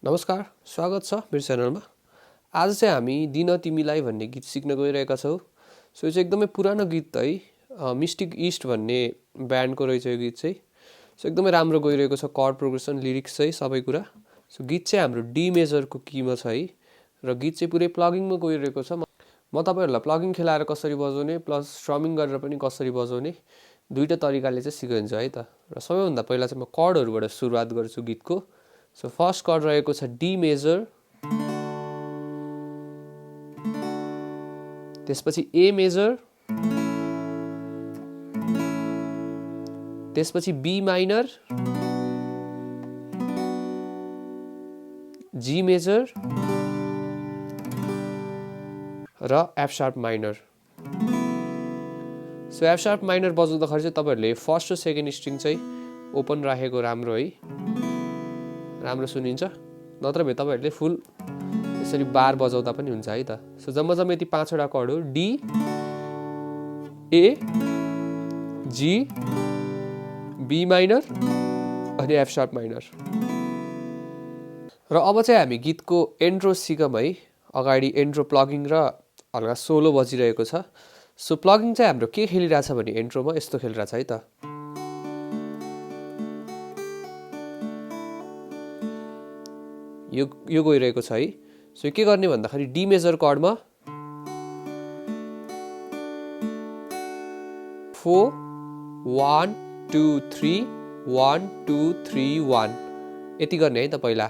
नमस्कार, स्वागत छ मेरो च्यानलमा। आज चाहिँ हामी दिन तिमीलाई भन्ने गीत सिक्न गइरहेका छौँ। सो यो चाहिँ एकदमै पुरानो गीत है, मिस्टिक इस्ट भन्ने ब्यान्डको रहेछ यो गीत चाहिँ। सो एकदमै राम्रो गइरहेको छ, कर्ड प्रोग्रेसन, लिरिक्स चाहिँ सबै कुरा। सो गीत चाहिँ हाम्रो डी मेजरको कीमा छ है, र गीत चाहिँ पुरै प्लगिङमा गइरहेको छ। म तपाईँहरूलाई प्लगिङ खेलाएर कसरी बजाउने प्लस स्ट्रमिङ गरेर पनि कसरी बजाउने दुईवटा तरिकाले चाहिँ सिकाइन्छ है त। र सबैभन्दा पहिला चाहिँ म कर्डहरूबाट सुरुवात गर्छु गीतको। सो फर्स्ट कर्ड रहेको छ डी मेजर, त्यसपछि ए मेजर, त्यसपछि बी माइनर, जी मेजर र F sharp minor. So F sharp minor बजाउँदाखेरि चाहिँ तपाईँहरूले फर्स्ट र सेकेन्ड स्ट्रिङ चाहिँ ओपन राखेको राम्रो है, राम्रो सुनिन्छ। नत्र भए तपाईँहरूले फुल यसरी बार बजाउँदा पनि हुन्छ है त। सो जम्मा यति 5वटा कर्ड हो, D, A, G, B minor अनि एफ शार्प माइनर। र अब चाहिँ हामी गीतको इन्ट्रो सिकौँ है। अगाडि इन्ट्रो प्लगिङ र हल्का सोलो बजिरहेको छ। सो प्लगिङ चाहिँ हाम्रो के खेलिरहेछ भने इन्ट्रोमा यस्तो खेलिरहेछ है त। यो गइरहेको छ है। सो के गर्ने भन्दाखेरि डी मेजर कर्डमा 4 1 2 3 1 2 3 1 यति गर्ने है त पहिला।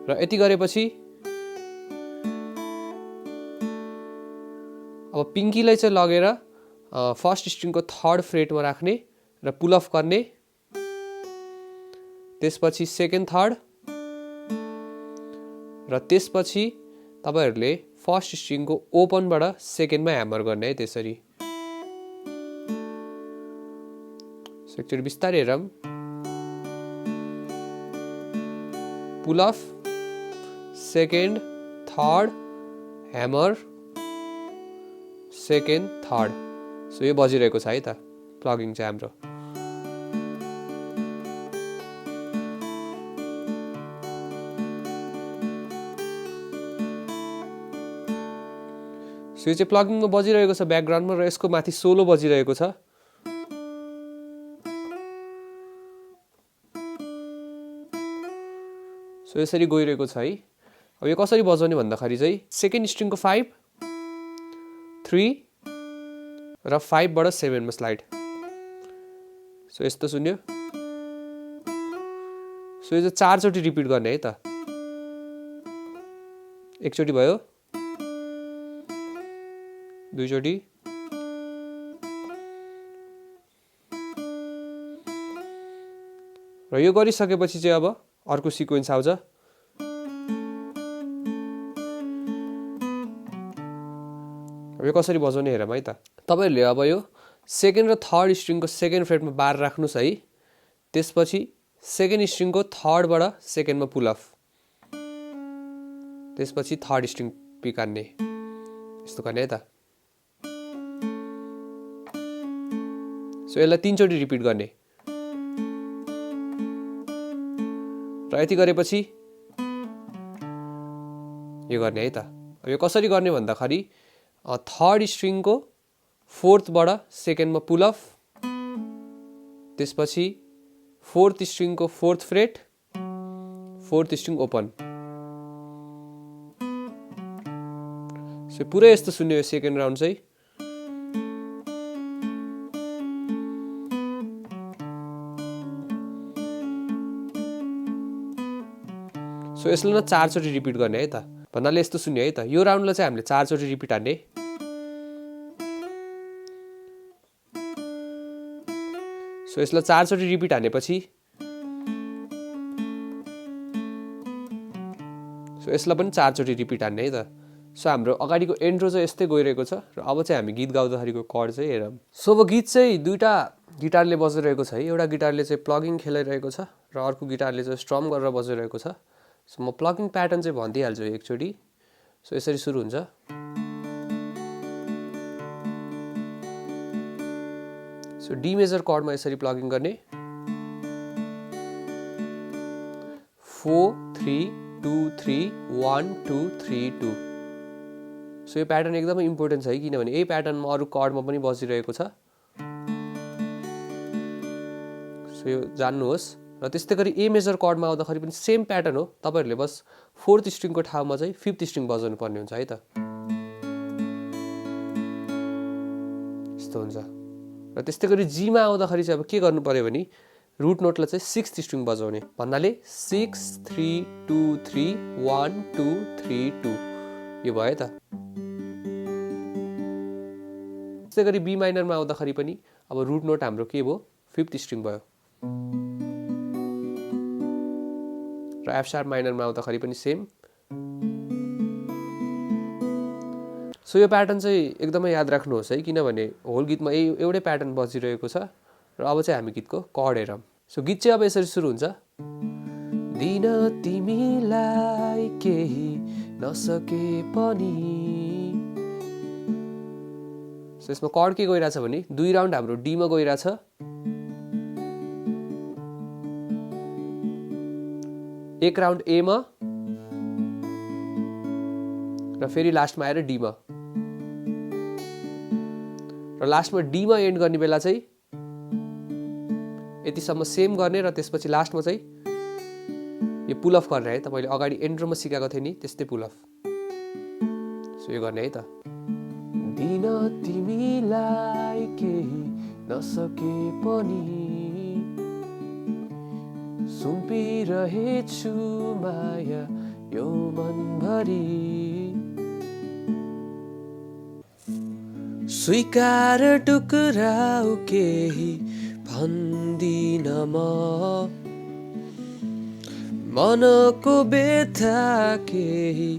र यति गरेपछि अब पिङ्कीलाई चाहिँ लगेर फर्स्ट स्ट्रिङको थर्ड फ्रेटमा राख्ने र पुल अफ गर्ने, त्यसपछि सेकेन्ड थर्ड, र त्यसपछि तपाईहरूले फर्स्ट स्ट्रिङको ओपनबाट सेकेन्डमा ह्यामर गर्ने है त्यसरी। सो एकचोटि बिस्तारै हेरौँ। Pull off, second, third, hammer, second, third. So यो बजिरहेको छ है त प्लगिङ चाहिँ हाम्रो। सो यो चाहिँ प्लगिङमा बजिरहेको छ ब्याकग्राउन्डमा, र यसको माथि सोलो बजिरहेको छ। सो यसरी गइरहेको छ है। अब यो कसरी बजाउने भन्दाखेरि चाहिँ सेकेन्ड स्ट्रिङको 5, 3 र 5 बाट 7 मा स्लाइड। सो यस्तो सुन्यो। सो यो चाहिँ 4 चोटि रिपिट गर्ने है त। एकचोटि भयो, दुईचोटि, र यो गरिसकेपछि चाहिँ अब अर्को सिक्वेन्स आउँछ। अब यो कसरी बजाउने हेरौँ है त। तपाईँहरूले अब यो सेकेन्ड र थर्ड स्ट्रिङको सेकेन्ड फ्रेटमा बार राख्नुहोस् है। त्यसपछि सेकेन्ड स्ट्रिङको थर्डबाट सेकेन्डमा पुल अफ, त्यसपछि थर्ड स्ट्रिङ पिकान्ने, यस्तो गर्ने है त। सो यसलाई 3 चोटि रिपिट गर्ने, र यति गरेपछि यो गर्ने है त। अब यो कसरी गर्ने भन्दाखेरि थर्ड स्ट्रिङको फोर्थबाट सेकेन्डमा पुल अफ, त्यसपछि फोर्थ स्ट्रिङको fourth fret, fourth string open. So पुरै यस्तो सुन्यो यो सेकेन्ड राउन्ड चाहिँ। सो यसलाई न 4 चोटि रिपिट गर्ने है त, भन्नाले यस्तो सुन्यो है त। यो राउन्डलाई चाहिँ हामीले 4 चोटि रिपिट हान्ने। सो यसलाई 4 चोटि रिपिट हानेपछि सो यसलाई पनि 4 चोटि रिपिट हान्ने है त। सो हाम्रो अगाडिको इन्ट्रो चाहिँ यस्तै गइरहेको छ, र अब चाहिँ हामी गीत गाउँदाखेरिको कर्ड चाहिँ हेरौँ। सो अब गीत चाहिँ दुईवटा गिटारले बजिरहेको छ है। एउटा गिटारले चाहिँ प्लगिङ खेलाइरहेको छ र अर्को गिटारले चाहिँ स्ट्रम गरेर बजिरहेको छ। सो म प्लगिङ प्याटर्न चाहिँ भनिदिइहाल्छु एकचोटि। सो यसरी सुरु हुन्छ। सो डी मेजर कर्डमा यसरी प्लगिङ गर्ने, 4 3 2 3 1 2 3 2। सो यो प्याटर्न एकदमै इम्पोर्टेन्ट छ है, किनभने यही प्याटर्नमा अरू कर्डमा पनि बजिरहेको छ। सो यो जान्नुहोस्। र त्यस्तै गरी ए मेजर कर्डमा आउँदाखेरि पनि सेम प्याटर्न हो, तपाईँहरूले बस 4th स्ट्रिङको ठाउँमा चाहिँ 5th स्ट्रिङ बजाउनु पर्ने हुन्छ है त। यस्तो हुन्छ। र त्यस्तै गरी जीमा आउँदाखेरि चाहिँ अब के गर्नु पर्यो भने रुट नोटलाई चाहिँ 6th स्ट्रिङ बजाउने भन्नाले 6 3 2 3 1 2 3 2 यो भयो त। त्यस्तै गरी बी माइनरमा आउँदाखेरि पनि अब रुट नोट हाम्रो के भयो 5th स्ट्रिङ भयो। र एफ शार्प माइनरमा आउँदाखेरि पनि सेम। सो यो प्याटर्न चाहिँ एकदमै याद राख्नुहोस् है, किनभने होल गीतमा एउटै प्याटर्न बजिरहेको छ। र अब चाहिँ हामी गीतको कर्ड हेरौँ। सो गीत चाहिँ अब यसरी सुरु हुन्छ। दिन तिमीलाई केही नसके पनि। सो यसमा कर्ड के गइरहेछ भने 2 राउन्ड हाम्रो डी मा गइरहेछ, एक राउन्ड ए मा, र फेरि लास्टमा आएर डी मा, र लास्टमा डी मा एन्ड गर्ने बेला चाहिँ यतिसम्म सेम गर्ने, र त्यसपछि लास्टमा चाहिँ यो पुल अफ गर्ने है त। मैले अगाडि एन्ड्रोमा सिकाएको थिएँ नि, त्यस्तै पुल अफ। सो यो गर्ने है त। दिन तिमीलाई केही नसके पनि सुम्पिरहेछु माया यो मनभरि, स्वीकार टुक्राउ केही भन्दिन म, मनको व्यथा केही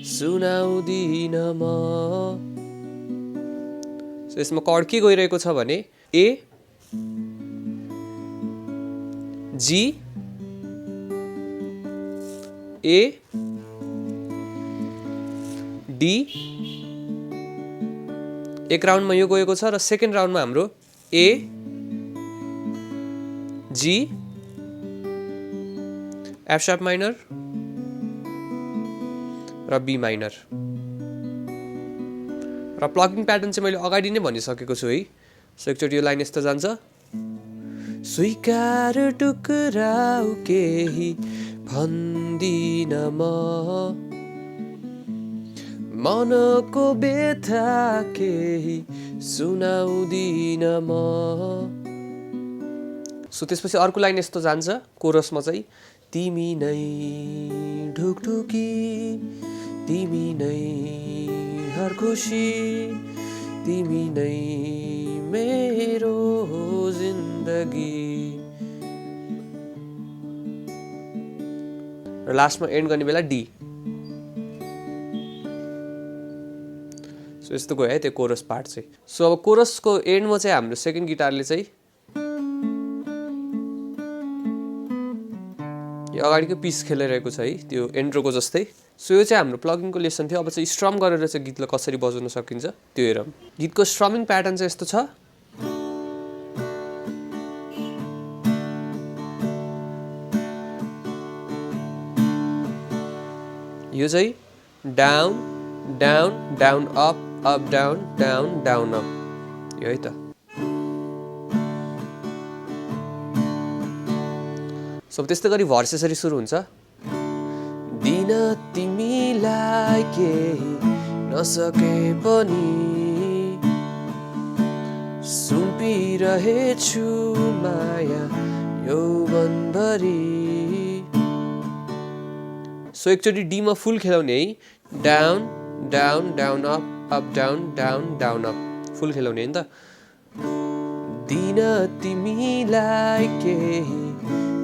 सुनाउँदिन म। यसमा कर्ड के गइरहेको छ भने ए जी ए डी, एक राउन्डमा यो गएको छ, र सेकेन्ड राउन्डमा हाम्रो ए जी एफ शार्प माइनर र बी माइनर। र प्लगिङ प्याटर्न चाहिँ मैले अगाडि नै भनिसकेको छु है। सो एकचोटि यो लाइन यस्तो जान्छ। स्वीकार टुक्राउ केही भन्दिन म, मनको व्यथा केही सुनाउँदिन म। सो त्यसपछि अर्को लाइन यस्तो जान्छ कोरसमा चाहिँ, तिमी नै ढुकढुकी तिमी नै हर खुसी तिमी नै मेरो जिन्दगी। र लास्टमा एन्ड गर्ने बेला डी। सो यस्तो गयो है त्यो कोरस पार्ट चाहिँ। सो अब कोरसको एन्डमा चाहिँ हाम्रो सेकेन्ड गिटारले चाहिँ यो अगाडिको पिस खेलिरहेको छ है, त्यो एन्ट्रोको जस्तै। सो यो चाहिँ हाम्रो प्लगिङको लेसन थियो। अब चाहिँ स्ट्रम गरेर चाहिँ गीतलाई कसरी बजाउन सकिन्छ त्यो हेरौँ। गीतको स्ट्रमिङ प्याटर्न चाहिँ यस्तो छ। यो चाहिँ down down down up up down down down up, यो है त। सो त्यस्तै गरी भर्स यसरी सुरु हुन्छ। दिन तिमीलाई केही नसके पनि सुम्पिरहेछु माया यो मनभरि। सो एकचोटि डी मा फुल खेलाउने है, down down down up down down down up, full खेलाउने नि त। दिन तिमीलाई केही,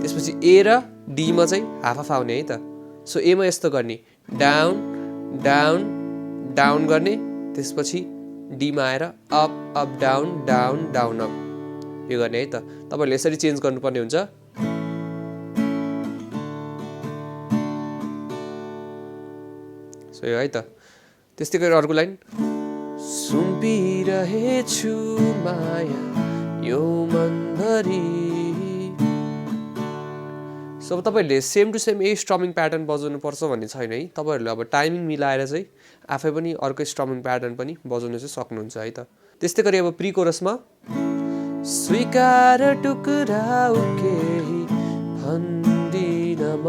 त्यसपछि ए र डी मा चाहिँ हाफ हाफ आउने है त। सो ए मा यस्तो गर्ने, डाउन डाउन डाउन गर्ने, त्यसपछि डी मा आएर up up down down down up, यो गर्ने है त। तपाईँहरूले यसरी चेन्ज गर्नुपर्ने हुन्छ। सो यो है त। त्यस्तै गरी अर्को लाइन, सुम्पिरहेछु माया यो मनभरि सो अब तपाईँहरूले सेम टु सेम यही स्ट्रमिङ प्याटर्न बजाउनु पर्छ भन्ने छैन है। तपाईँहरूले अब टाइमिङ मिलाएर चाहिँ आफै पनि अर्कै स्ट्रमिङ प्याटर्न पनि बजाउनु चाहिँ सक्नुहुन्छ है त। त्यस्तै गरी अब प्री कोरसमा स्वीकार टुक्राउ केही भन्दिन म।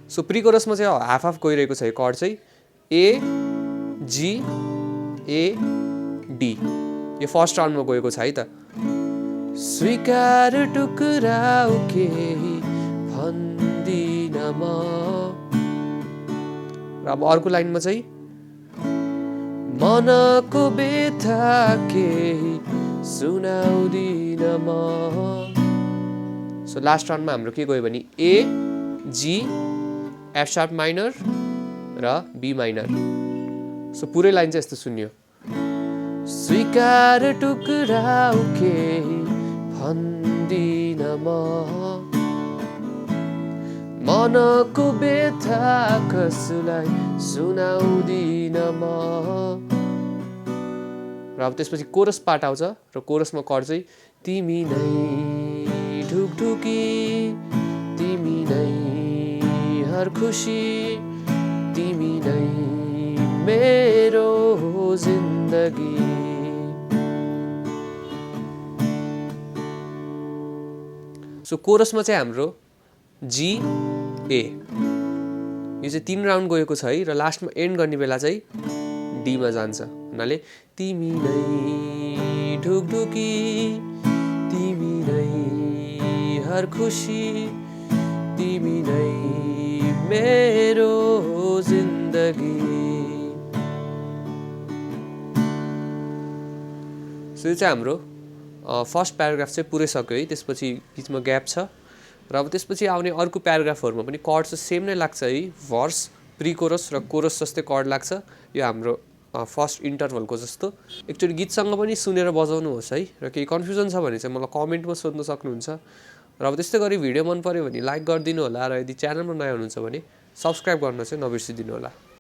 सो प्री कोरसमा चाहिँ हाफ हाफ गइरहेको छ यो कर्ड चाहिँ ए जी ए डी, यो फर्स्ट राउन्डमा गएको छ है त। स्वीकार टुक्राउ केही भन्दिन म। र अब अर्को लाइनमा चाहिँ मनको व्यथा केही सुनाउँदिन म। सो लास्ट राउन्डमा हाम्रो के गयो भने ए जी एफ शार्प माइनर र बी माइनर। सो पुरै लाइन चाहिँ यस्तो सुन्यो। स्वीकार टुक्राउ केही भन्दिन म, मनको व्यथा कसलाई सुनाउँदिन म। र अब त्यसपछि कोरस पार्ट आउँछ र कोरसमा कर्ड चाहिँ तिमी नै ढुकढुकी, तिमी नै हर खुसी, तिमी नै मेरो जिन्दगी। सो कोरसमा चाहिँ हाम्रो जी ए, यो चाहिँ 3 राउन्ड गएको छ है। र लास्टमा एन्ड गर्ने बेला चाहिँ डीमा जान्छ। हुनाले तिमी नै ढुकढुकी, तिमी नै हर खुसी, तिमी नै मेरो जिन्दगी। सो यो चाहिँ हाम्रो फर्स्ट प्याराग्राफ चाहिँ पुरै सक्यो है। त्यसपछि बिचमा ग्याप छ र अब त्यसपछि आउने अर्को प्याराग्राफहरूमा पनि कर्ड चाहिँ सेम नै लाग्छ है। भर्स प्री कोरस र कोरस जस्तै कर्ड लाग्छ। यो हाम्रो फर्स्ट इन्टरभलको जस्तो। एकचोटि गीतसँग पनि सुनेर बजाउनुहोस् है। र केही कन्फ्युजन छ भने चाहिँ मलाई कमेन्टमा सोध्न सक्नुहुन्छ। र अब त्यस्तै गरी भिडियो मन पऱ्यो भने लाइक गरिदिनु होला, र यदि च्यानलमा नयाँ हुनुहुन्छ भने सब्सक्राइब गर्न चाहिँ नबिर्सिदिनु होला।